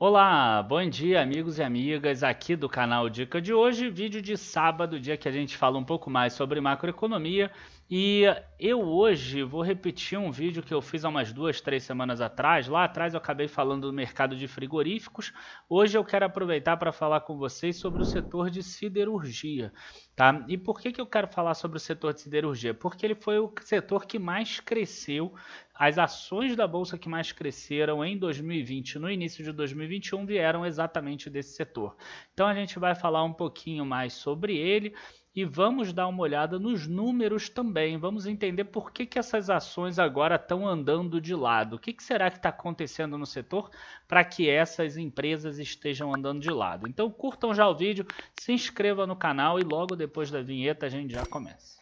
Olá, bom dia amigos e amigas aqui do canal Dica de hoje, vídeo de sábado, dia que a gente fala um pouco mais sobre macroeconomia. E eu hoje vou repetir um vídeo que eu fiz há umas 2, 3 semanas atrás. Lá atrás eu acabei falando do mercado de frigoríficos. Hoje eu quero aproveitar para falar com vocês sobre o setor de siderurgia, tá? E por que eu quero falar sobre o setor de siderurgia? Porque ele foi o setor que mais cresceu. As ações da bolsa que mais cresceram em 2020 no início de 2021 vieram exatamente desse setor. Então a gente vai falar um pouquinho mais sobre ele e vamos dar uma olhada nos números também. Vamos entender por que essas ações agora estão andando de lado. O que será que está acontecendo no setor para que essas empresas estejam andando de lado. Então curtam já o vídeo, se inscrevam no canal e logo depois da vinheta a gente já começa.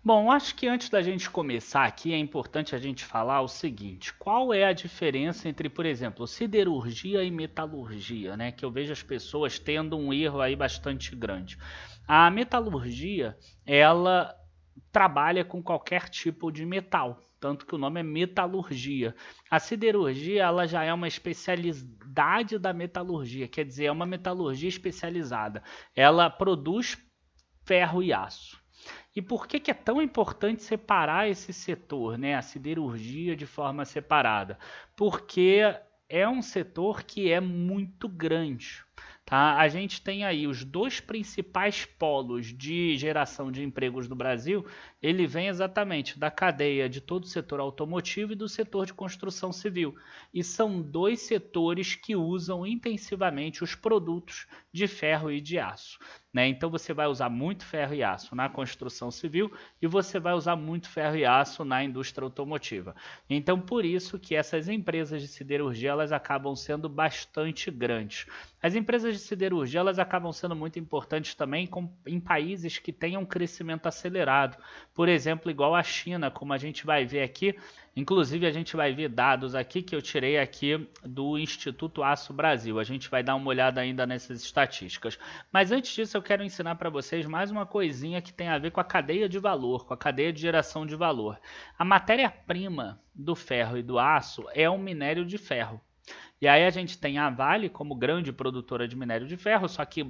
Bom, acho que antes da gente começar aqui é importante a gente falar o seguinte: qual é a diferença entre, por exemplo, siderurgia e metalurgia, né? Que eu vejo as pessoas tendo um erro aí bastante grande. A metalurgia, ela trabalha com qualquer tipo de metal, tanto que o nome é metalurgia. A siderurgia, ela já é uma especialidade da metalurgia, quer dizer, é uma metalurgia especializada. Ela produz ferro e aço. E por que é tão importante separar esse setor, né, a siderurgia de forma separada? Porque é um setor que é muito grande. Tá? A gente tem aí os dois principais polos de geração de empregos no Brasil, ele vem exatamente da cadeia de todo o setor automotivo e do setor de construção civil. E são dois setores que usam intensivamente os produtos de ferro e de aço. Né? Então você vai usar muito ferro e aço na construção civil e você vai usar muito ferro e aço na indústria automotiva. Então por isso que essas empresas de siderurgia elas acabam sendo bastante grandes. As empresas de siderurgia elas acabam sendo muito importantes também em países que tenham um crescimento acelerado. Por exemplo, igual a China, como a gente vai ver aqui. Inclusive a gente vai ver dados aqui que eu tirei aqui do Instituto Aço Brasil. A gente vai dar uma olhada ainda nessas estatísticas. Mas antes disso eu quero ensinar para vocês mais uma coisinha que tem a ver com a cadeia de valor, com a cadeia de geração de valor. A matéria-prima do ferro e do aço é o minério de ferro. E aí a gente tem a Vale como grande produtora de minério de ferro, só que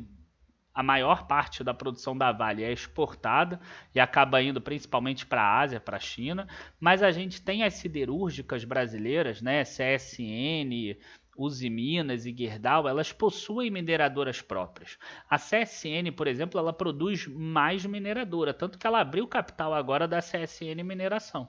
a maior parte da produção da Vale é exportada e acaba indo principalmente para a Ásia, para a China, mas a gente tem as siderúrgicas brasileiras, né, CSN, Usiminas e Gerdau, elas possuem mineradoras próprias. A CSN, por exemplo, ela produz mais mineradora, tanto que ela abriu capital agora da CSN Mineração.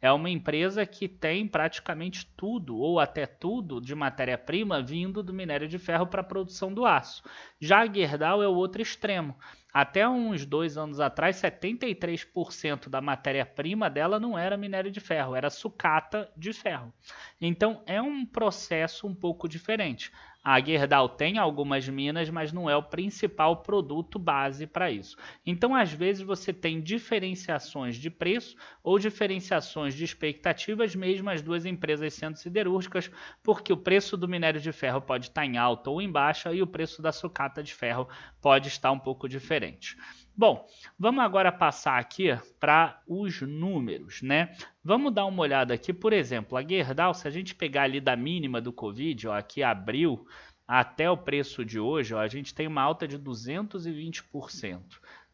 É uma empresa que tem praticamente tudo, ou até tudo, de matéria-prima vindo do minério de ferro para a produção do aço. Já a Gerdau é o outro extremo. Até uns 2 anos atrás, 73% da matéria-prima dela não era minério de ferro, era sucata de ferro. Então é um processo um pouco diferente. A Gerdau tem algumas minas, mas não é o principal produto base para isso. Então, às vezes, você tem diferenciações de preço ou diferenciações de expectativas, mesmo as duas empresas sendo siderúrgicas, porque o preço do minério de ferro pode estar em alta ou em baixa e o preço da sucata de ferro pode estar um pouco diferente. Bom, vamos agora passar aqui para os números, né? Vamos dar uma olhada aqui, por exemplo, a Gerdau, se a gente pegar ali da mínima do Covid, ó, aqui abril, até o preço de hoje, ó, a gente tem uma alta de 220%.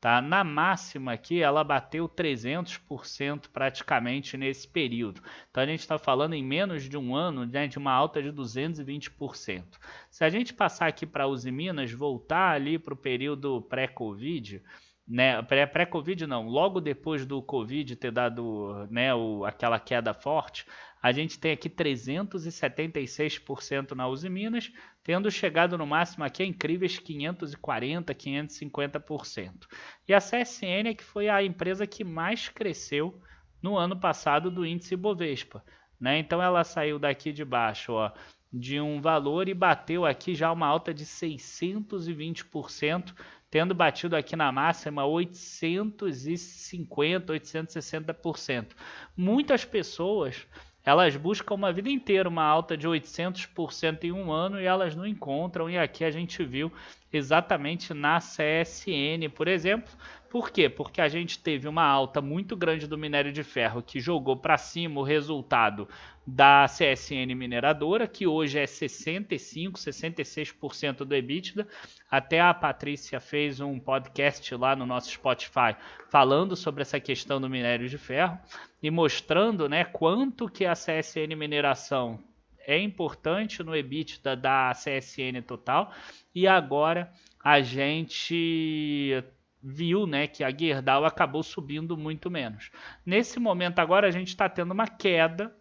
Tá? Na máxima aqui, ela bateu 300% praticamente nesse período. Então a gente está falando em menos de um ano, né, de uma alta de 220%. Se a gente passar aqui para Usiminas, voltar ali para o período pré-Covid, né, pré-Covid não, logo depois do Covid ter dado, né, aquela queda forte, a gente tem aqui 376% na Uzi Minas, tendo chegado no máximo aqui a incríveis 540%, 550%. E a CSN é que foi a empresa que mais cresceu no ano passado do índice Bovespa. Né? Então ela saiu daqui de baixo, ó, de um valor e bateu aqui já uma alta de 620%, tendo batido aqui na máxima 850%, 860%. Muitas pessoas elas buscam uma vida inteira uma alta de 800% em um ano e elas não encontram, e aqui a gente viu exatamente na CSN, por exemplo. Por quê? Porque a gente teve uma alta muito grande do minério de ferro que jogou para cima o resultado da CSN mineradora, que hoje é 65, 66% do EBITDA. Até a Patrícia fez um podcast lá no nosso Spotify falando sobre essa questão do minério de ferro e mostrando, né, quanto que a CSN mineração é importante no EBITDA da CSN total. E agora a gente viu, né, que a Gerdau acabou subindo muito menos. Nesse momento agora a gente está tendo uma queda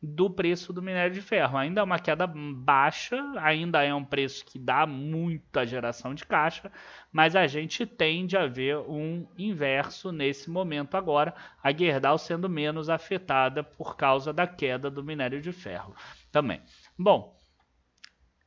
do preço do minério de ferro. Ainda é uma queda baixa, ainda é um preço que dá muita geração de caixa, mas a gente tende a ver um inverso nesse momento agora, a Gerdau sendo menos afetada por causa da queda do minério de ferro também. Bom,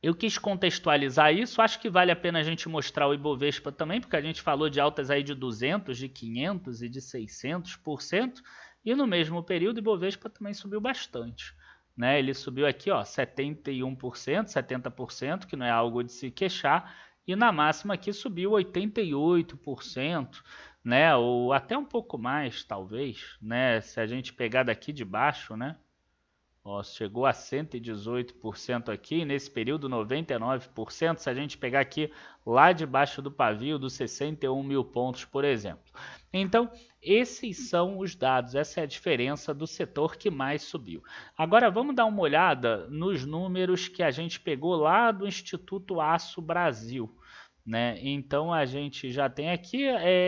eu quis contextualizar isso, acho que vale a pena a gente mostrar o Ibovespa também, porque a gente falou de altas aí de 200, de 500 e de 600%, e no mesmo período o Ibovespa também subiu bastante, né? Ele subiu aqui, ó, 71%, 70%, que não é algo de se queixar, e na máxima aqui subiu 88%, né? Ou até um pouco mais, talvez, né? Se a gente pegar daqui de baixo, né? Ó, chegou a 118% aqui, nesse período 99%, se a gente pegar aqui lá debaixo do pavio dos 61 mil pontos, por exemplo. Então, esses são os dados, essa é a diferença do setor que mais subiu. Agora, vamos dar uma olhada nos números que a gente pegou lá do Instituto Aço Brasil. Né? Então, a gente já tem aqui,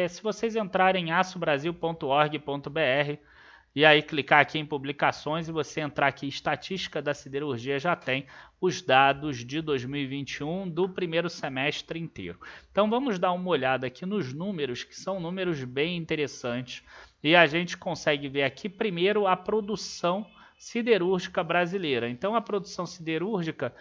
se vocês entrarem em açobrasil.org.br, e aí clicar aqui em publicações e você entrar aqui em estatística da siderurgia, já tem os dados de 2021 do primeiro semestre inteiro. Então vamos dar uma olhada aqui nos números, que são números bem interessantes. E a gente consegue ver aqui primeiro a produção siderúrgica brasileira. Então a produção siderúrgica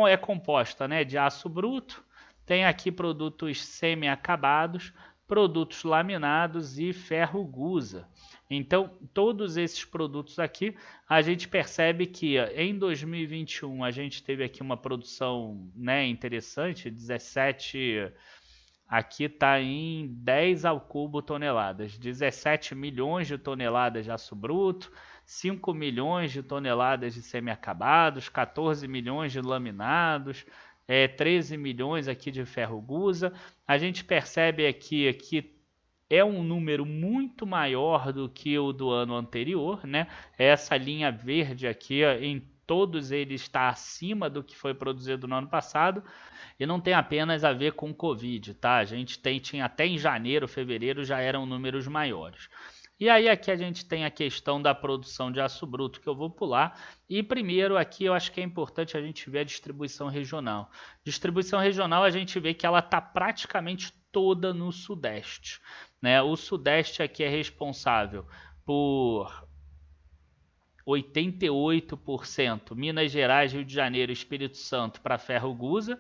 é composta, né, de aço bruto, tem aqui produtos semi-acabados, produtos laminados e ferro gusa. Então, todos esses produtos aqui, a gente percebe que em 2021 a gente teve aqui uma produção, né, interessante, 17, aqui está em 10 ao cubo toneladas, 17 milhões de toneladas de aço bruto, 5 milhões de toneladas de semi-acabados, 14 milhões de laminados, 13 milhões aqui de ferro gusa. A gente percebe aqui que é um número muito maior do que o do ano anterior, né? Essa linha verde aqui, em todos eles está acima do que foi produzido no ano passado, e não tem apenas a ver com Covid, tá? A gente tinha até em janeiro, fevereiro já eram números maiores. E aí aqui a gente tem a questão da produção de aço bruto, que eu vou pular. E primeiro aqui eu acho que é importante a gente ver a distribuição regional. Distribuição regional a gente vê que ela está praticamente toda no Sudeste, né? O Sudeste aqui é responsável por 88%, Minas Gerais, Rio de Janeiro, Espírito Santo para ferro gusa.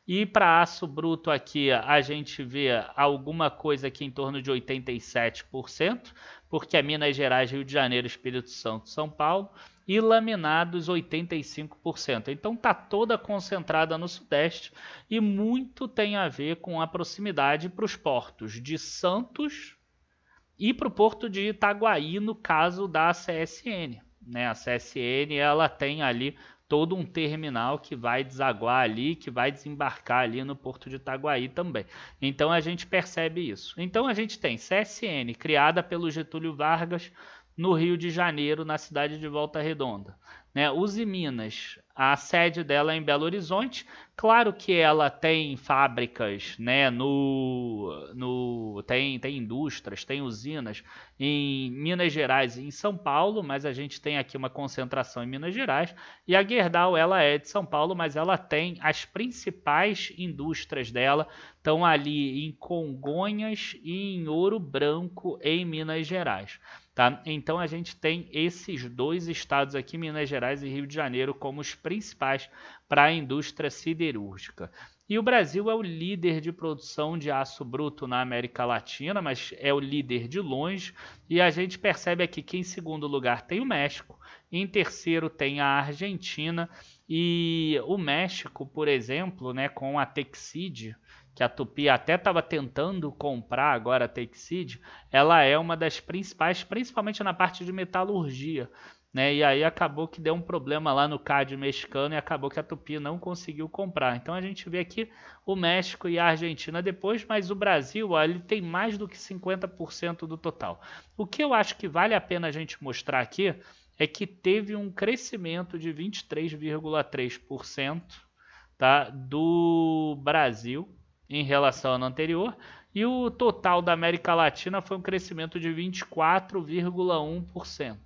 E para aço bruto aqui a gente vê alguma coisa aqui em torno de 87%, porque é Minas Gerais, Rio de Janeiro, Espírito Santo, São Paulo, e laminados 85%. Então está toda concentrada no Sudeste e muito tem a ver com a proximidade para os portos de Santos e para o porto de Itaguaí, no caso da CSN. Né? A CSN ela tem ali todo um terminal que vai desaguar ali, que vai desembarcar ali no porto de Itaguaí também. Então a gente percebe isso. Então a gente tem CSN, criada pelo Getúlio Vargas no Rio de Janeiro, na cidade de Volta Redonda. Né? Usiminas, a sede dela é em Belo Horizonte. Claro que ela tem fábricas, né, tem indústrias, tem usinas em Minas Gerais e em São Paulo, mas a gente tem aqui uma concentração em Minas Gerais. E a Gerdau, ela é de São Paulo, mas ela tem as principais indústrias dela, estão ali em Congonhas e em Ouro Branco, em Minas Gerais. Tá? Então a gente tem esses dois estados aqui, Minas Gerais e Rio de Janeiro, como os principais para a indústria siderúrgica. E o Brasil é o líder de produção de aço bruto na América Latina, mas é o líder de longe. E a gente percebe aqui que em segundo lugar tem o México, em terceiro tem a Argentina. E o México, por exemplo, né, com a Texid, que a Tupi até estava tentando comprar agora a Texid, ela é uma das principais, principalmente na parte de metalurgia, né? E aí acabou que deu um problema lá no CAD mexicano e acabou que a Tupi não conseguiu comprar. Então a gente vê aqui o México e a Argentina depois, mas o Brasil, ó, ele tem mais do que 50% do total. O que eu acho que vale a pena a gente mostrar aqui é que teve um crescimento de 23,3%, tá, do Brasil em relação ao ano anterior, e o total da América Latina foi um crescimento de 24,1%.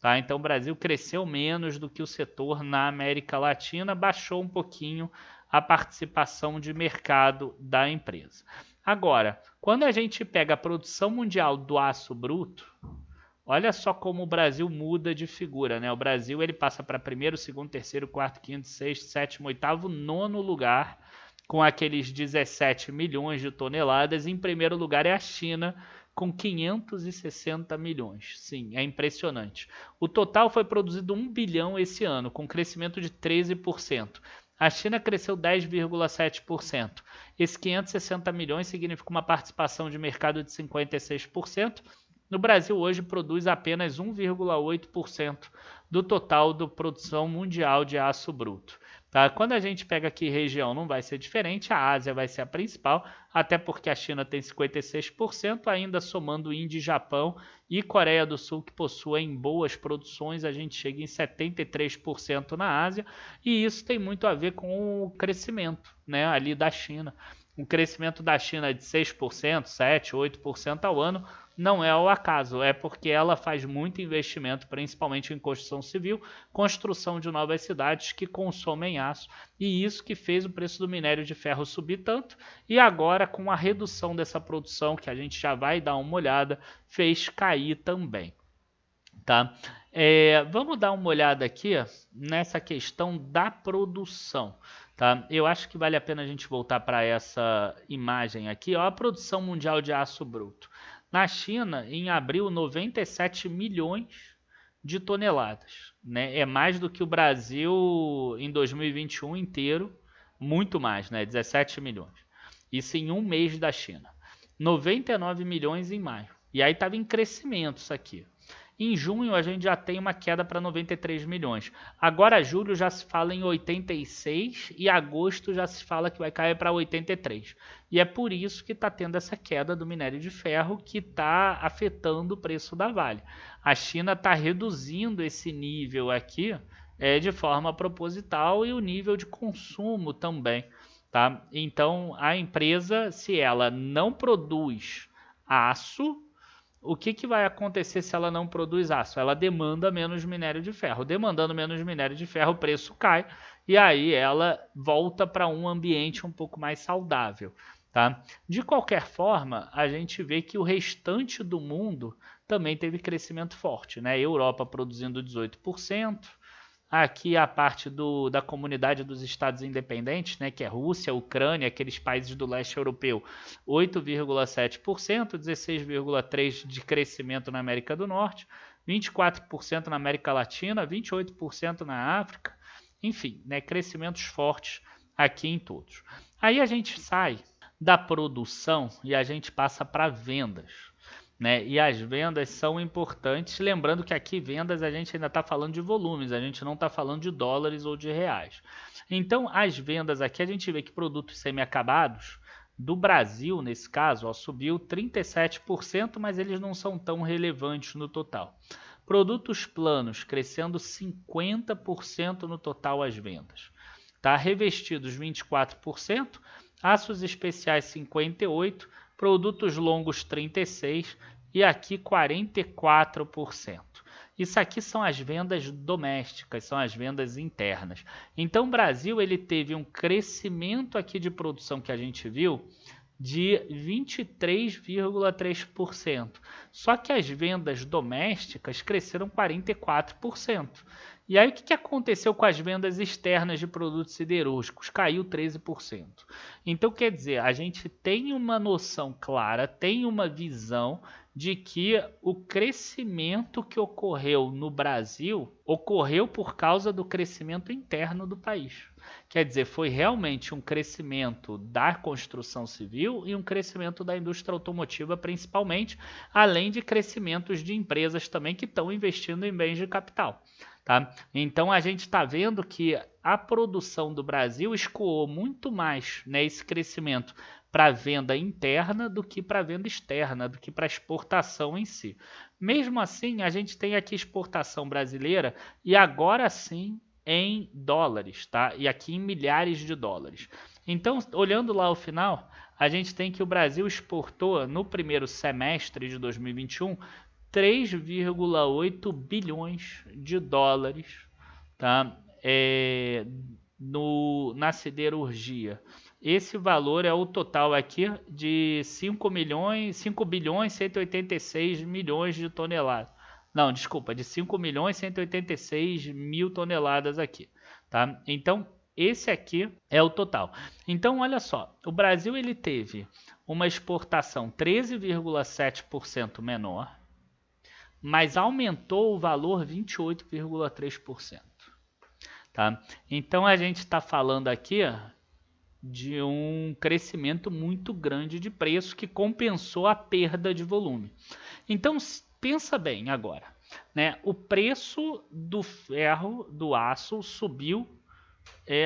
Tá? Então o Brasil cresceu menos do que o setor na América Latina, baixou um pouquinho a participação de mercado da empresa. Agora, quando a gente pega a produção mundial do aço bruto, olha só como o Brasil muda de figura, né? O Brasil ele passa para primeiro, segundo, terceiro, quarto, quinto, sexto, sétimo, oitavo, nono lugar, com aqueles 17 milhões de toneladas. Em primeiro lugar é a China, com 560 milhões. Sim, é impressionante. O total foi produzido 1 bilhão esse ano, com crescimento de 13%. A China cresceu 10,7%. Esses 560 milhões significa uma participação de mercado de 56%. No Brasil, hoje, produz apenas 1,8% do total da produção mundial de aço bruto. Tá? Quando a gente pega aqui região, não vai ser diferente, a Ásia vai ser a principal, até porque a China tem 56%, ainda somando Índia e Japão e Coreia do Sul, que possuem boas produções, a gente chega em 73% na Ásia, e isso tem muito a ver com o crescimento, né, ali da China. O crescimento da China é de 6%, 7%, 8% ao ano, não é ao acaso, é porque ela faz muito investimento, principalmente em construção civil, construção de novas cidades que consomem aço, e isso que fez o preço do minério de ferro subir tanto, e agora com a redução dessa produção, que a gente já vai dar uma olhada, fez cair também. Tá? Vamos dar uma olhada aqui nessa questão da produção. Tá? Eu acho que vale a pena a gente voltar para essa imagem aqui, ó, a produção mundial de aço bruto. Na China, em abril, 97 milhões de toneladas. Né? É mais do que o Brasil em 2021 inteiro, muito mais, né? 17 milhões. Isso em um mês da China. 99 milhões em maio. E aí estava em crescimento isso aqui. Em junho a gente já tem uma queda para 93 milhões. Agora julho já se fala em 86 e agosto já se fala que vai cair para 83. E é por isso que está tendo essa queda do minério de ferro que está afetando o preço da Vale. A China está reduzindo esse nível aqui de forma proposital e o nível de consumo também. Tá? Então a empresa, se ela não produz aço, o que vai acontecer se ela não produz aço? Ela demanda menos minério de ferro. Demandando menos minério de ferro, o preço cai e aí ela volta para um ambiente um pouco mais saudável. Tá? De qualquer forma, a gente vê que o restante do mundo também teve crescimento forte. Né? Europa produzindo 18%. Aqui a parte da comunidade dos estados independentes, né, que é Rússia, Ucrânia, aqueles países do leste europeu, 8,7%, 16,3% de crescimento na América do Norte, 24% na América Latina, 28% na África, enfim, né, crescimentos fortes aqui em todos. Aí a gente sai da produção e a gente passa para vendas. Né? E as vendas são importantes, lembrando que aqui vendas a gente ainda está falando de volumes, a gente não está falando de dólares ou de reais. Então as vendas aqui a gente vê que produtos semi-acabados do Brasil, nesse caso, ó, subiu 37%, mas eles não são tão relevantes no total. Produtos planos crescendo 50% no total as vendas. Tá? Revestidos 24%, aços especiais 58%, produtos longos 36% e aqui 44%. Isso aqui são as vendas domésticas, são as vendas internas. Então o Brasil ele teve um crescimento aqui de produção que a gente viu de 23,3%. Só que as vendas domésticas cresceram 44%. E aí o que aconteceu com as vendas externas de produtos siderúrgicos? Caiu 13%. Então quer dizer, a gente tem uma noção clara, tem uma visão de que o crescimento que ocorreu no Brasil ocorreu por causa do crescimento interno do país. Quer dizer, foi realmente um crescimento da construção civil e um crescimento da indústria automotiva principalmente, além de crescimentos de empresas também que estão investindo em bens de capital. Tá? Então a gente está vendo que a produção do Brasil escoou muito mais, né, esse crescimento para a venda interna do que para a venda externa, do que para a exportação em si. Mesmo assim, a gente tem aqui exportação brasileira e agora sim em dólares, tá? E aqui em milhares de dólares. Então, olhando lá ao final, a gente tem que o Brasil exportou no primeiro semestre de 2021 3,8 bilhões de dólares, tá? Na siderurgia. Esse valor é o total aqui de 5 bilhões 186 milhões de toneladas. Não, desculpa, de 5 milhões 186 mil toneladas aqui, tá? Então, esse aqui é o total. Então, olha só, o Brasil ele teve uma exportação 13,7% menor, mas aumentou o valor 28,3%. Tá? Então, a gente está falando aqui de um crescimento muito grande de preço que compensou a perda de volume. Então, pensa bem agora, né? O preço do ferro, do aço, subiu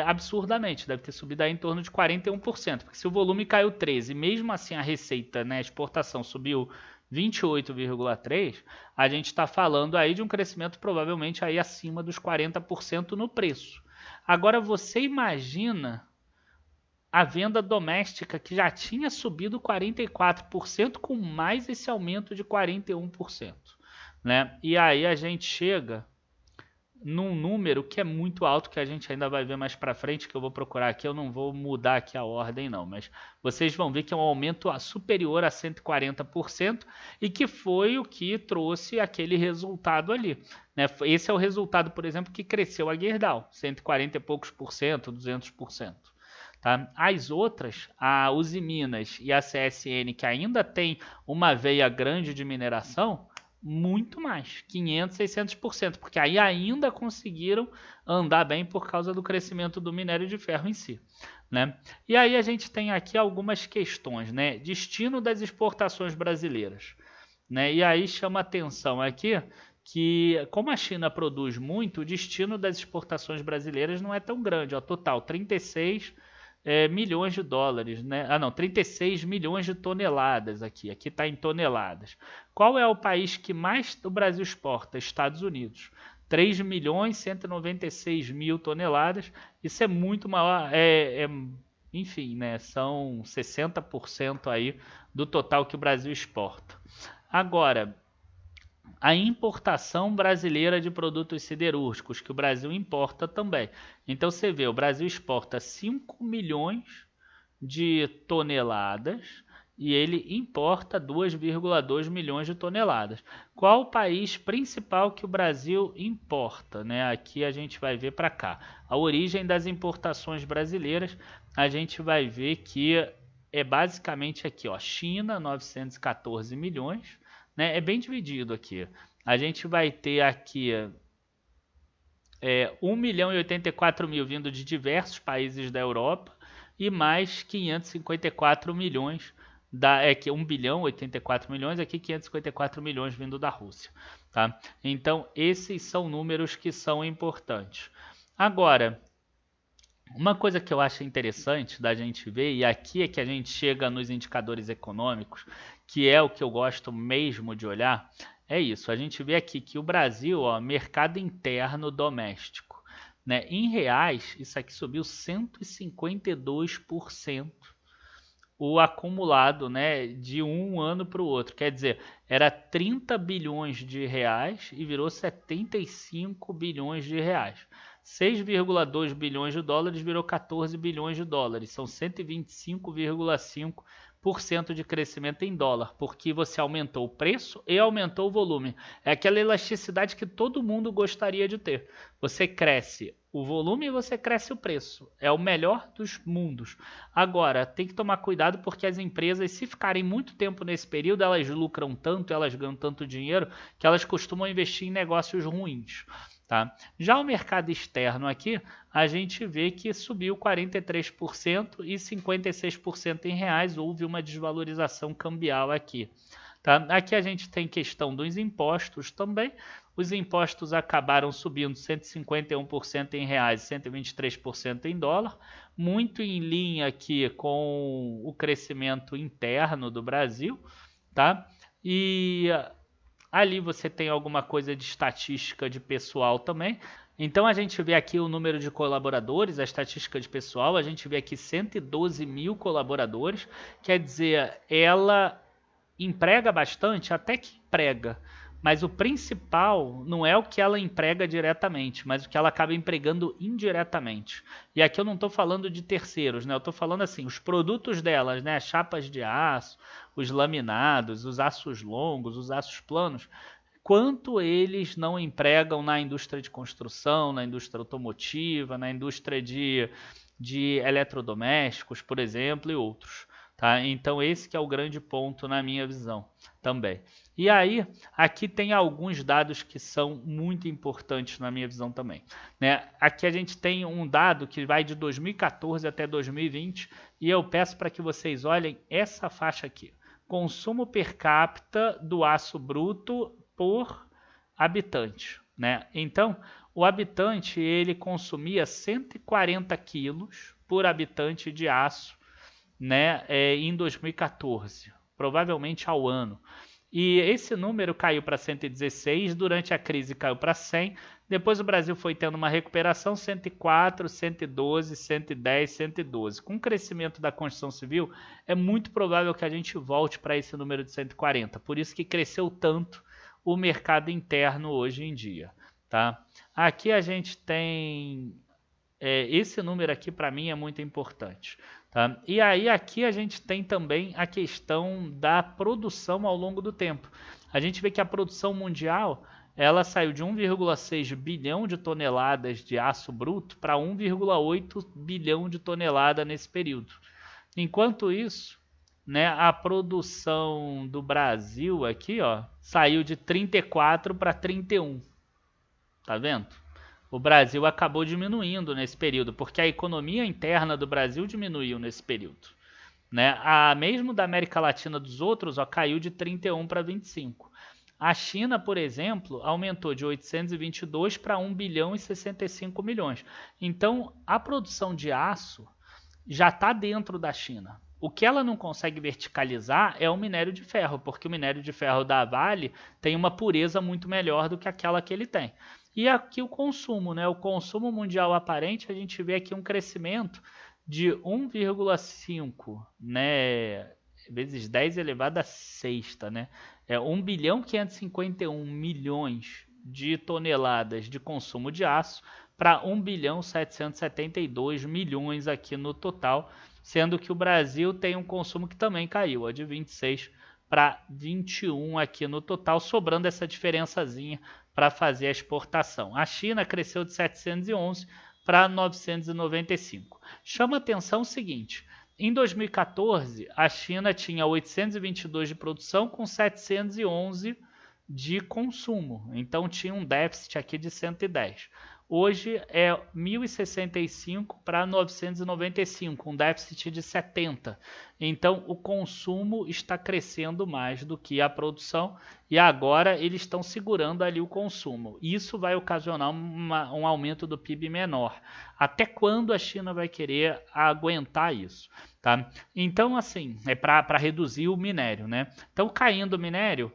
absurdamente, deve ter subido aí em torno de 41%, porque se o volume caiu 13%, mesmo assim a receita, né, a exportação subiu 28,3%, a gente está falando aí de um crescimento provavelmente aí acima dos 40% no preço. Agora você imagina a venda doméstica que já tinha subido 44% com mais esse aumento de 41%, né? E aí a gente chega num número que é muito alto, que a gente ainda vai ver mais para frente, que eu vou procurar aqui, eu não vou mudar aqui a ordem não, mas vocês vão ver que é um aumento superior a 140% e que foi o que trouxe aquele resultado ali, né? Esse é o resultado, por exemplo, que cresceu a Gerdau, 140 e poucos por cento, 200%. Tá? As outras, a Usiminas e a CSN, que ainda tem uma veia grande de mineração, muito mais, 500, 600%, porque aí ainda conseguiram andar bem por causa do crescimento do minério de ferro em si, né? E aí a gente tem aqui algumas questões, né? Destino das exportações brasileiras, né? E aí chama atenção aqui que, como a China produz muito, o destino das exportações brasileiras não é tão grande, ó, total 36 milhões de dólares, né? Ah, não, 36 milhões de toneladas aqui. Aqui está em toneladas. Qual é o país que mais o Brasil exporta? Estados Unidos. 3 milhões 196 mil toneladas. Isso é muito maior. Enfim, né? São 60% aí do total que o Brasil exporta. Agora, a importação brasileira de produtos siderúrgicos, que o Brasil importa também. Então você vê, o Brasil exporta 5 milhões de toneladas e ele importa 2,2 milhões de toneladas. Qual o país principal que o Brasil importa, né? Aqui a gente vai ver para cá. A origem das importações brasileiras, a gente vai ver que é basicamente aqui, ó, China, 914 milhões. Né? É bem dividido aqui. A gente vai ter aqui 1 milhão e 84 mil vindo de diversos países da Europa e mais 554 milhões, 1 bilhão 84 milhões, aqui 554 milhões vindo da Rússia. Tá? Então, esses são números que são importantes. Agora, uma coisa que eu acho interessante da gente ver, e aqui é que a gente chega nos indicadores econômicos, que é o que eu gosto mesmo de olhar, é isso. A gente vê aqui que o Brasil, ó, mercado interno doméstico, né? Em reais, isso aqui subiu 152% o acumulado, né, de um ano para o outro. Quer dizer, era 30 bilhões de reais e virou 75 bilhões de reais. 6,2 bilhões de dólares virou 14 bilhões de dólares. São 125,5% de crescimento em dólar, porque você aumentou o preço e aumentou o volume. É aquela elasticidade que todo mundo gostaria de ter. Você cresce o volume e você cresce o preço. É o melhor dos mundos. Agora, tem que tomar cuidado porque as empresas, se ficarem muito tempo nesse período, elas lucram tanto, elas ganham tanto dinheiro, que elas costumam investir em negócios ruins. tá? Já o mercado externo aqui, a gente vê que subiu 43% e 56% em reais, houve uma desvalorização cambial aqui. Tá? Aqui a gente tem questão dos impostos também. Os impostos acabaram subindo 151% em reais e 123% em dólar, muito em linha aqui com o crescimento interno do Brasil, tá? E ali você tem alguma coisa de estatística de pessoal também. Então a gente vê aqui o número de colaboradores, a estatística de pessoal, a gente vê aqui 112 mil colaboradores, quer dizer, ela emprega bastante, até que emprega, mas o principal não é o que ela emprega diretamente, mas o que ela acaba empregando indiretamente. E aqui eu não estou falando de terceiros, né? Eu estou falando assim, os produtos delas, né? As chapas de aço, os laminados, os aços longos, os aços planos, quanto eles não empregam na indústria de construção, na indústria automotiva, na indústria de eletrodomésticos, por exemplo, e outros. Tá? Então esse que é o grande ponto na minha visão também. E aí, aqui tem alguns dados que são muito importantes na minha visão também. Né? Aqui a gente tem um dado que vai de 2014 até 2020 e eu peço para que vocês olhem essa faixa aqui. Consumo per capita do aço bruto por habitante. Né? Então, o habitante ele consumia 140 quilos por habitante de aço, né, em 2014, provavelmente ao ano. E esse número caiu para 116, durante a crise caiu para 100, depois o Brasil foi tendo uma recuperação, 104, 112, 110, 112. Com o crescimento da construção civil, é muito provável que a gente volte para esse número de 140, por isso que cresceu tanto o mercado interno hoje em dia. Tá? Aqui a gente tem... esse número aqui para mim é muito importante. Tá? E aí aqui a gente tem também a questão da produção ao longo do tempo. A gente vê que a produção mundial ela saiu de 1,6 bilhão de toneladas de aço bruto para 1,8 bilhão de toneladas nesse período. Enquanto isso, né, a produção do Brasil aqui, ó, saiu de 34 para 31. Tá vendo? O Brasil acabou diminuindo nesse período, porque a economia interna do Brasil diminuiu nesse período. Né? Mesmo da América Latina dos outros, ó, caiu de 31 para 25. A China, por exemplo, aumentou de 822 para 1 bilhão e 65 milhões. Então, a produção de aço já está dentro da China. O que ela não consegue verticalizar é o minério de ferro, porque o minério de ferro da Vale tem uma pureza muito melhor do que aquela que ele tem. E aqui o consumo, né? O consumo mundial aparente, a gente vê aqui um crescimento de 1,5, né? Vezes 10 elevado a sexta, né? 1 bilhão 551 milhões de toneladas de consumo de aço para 1 bilhão 772 milhões aqui no total, sendo que o Brasil tem um consumo que também caiu, ó, de 26 para 21 aqui no total, sobrando essa diferençazinha para fazer a exportação. A China cresceu de 711 para 995. Chama atenção o seguinte, em 2014 a China tinha 822 de produção com 711 de consumo, então tinha um déficit aqui de 110. Hoje é 1.065 para 995, um déficit de 70. Então, o consumo está crescendo mais do que a produção e agora eles estão segurando ali o consumo. Isso vai ocasionar um aumento do PIB menor. Até quando a China vai querer aguentar isso? Tá? Então, assim, é para reduzir o minério, né? Então, caindo o minério,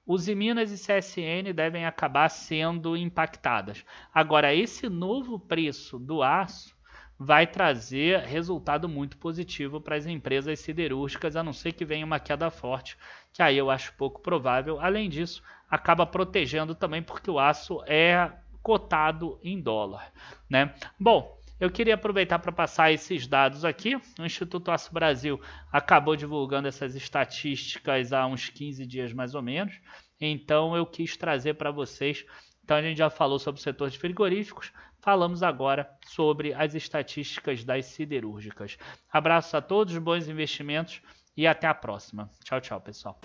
Usiminas e CSN devem acabar sendo impactadas. Agora, esse novo preço do aço vai trazer resultado muito positivo para as empresas siderúrgicas, a não ser que venha uma queda forte, que aí eu acho pouco provável. Além disso, acaba protegendo também porque o aço é cotado em dólar, né? Bom, eu queria aproveitar para passar esses dados aqui. O Instituto Aço Brasil acabou divulgando essas estatísticas há uns 15 dias mais ou menos. Então eu quis trazer para vocês. Então a gente já falou sobre o setor de frigoríficos. Falamos agora sobre as estatísticas das siderúrgicas. Abraços a todos, bons investimentos e até a próxima. Tchau, tchau, pessoal.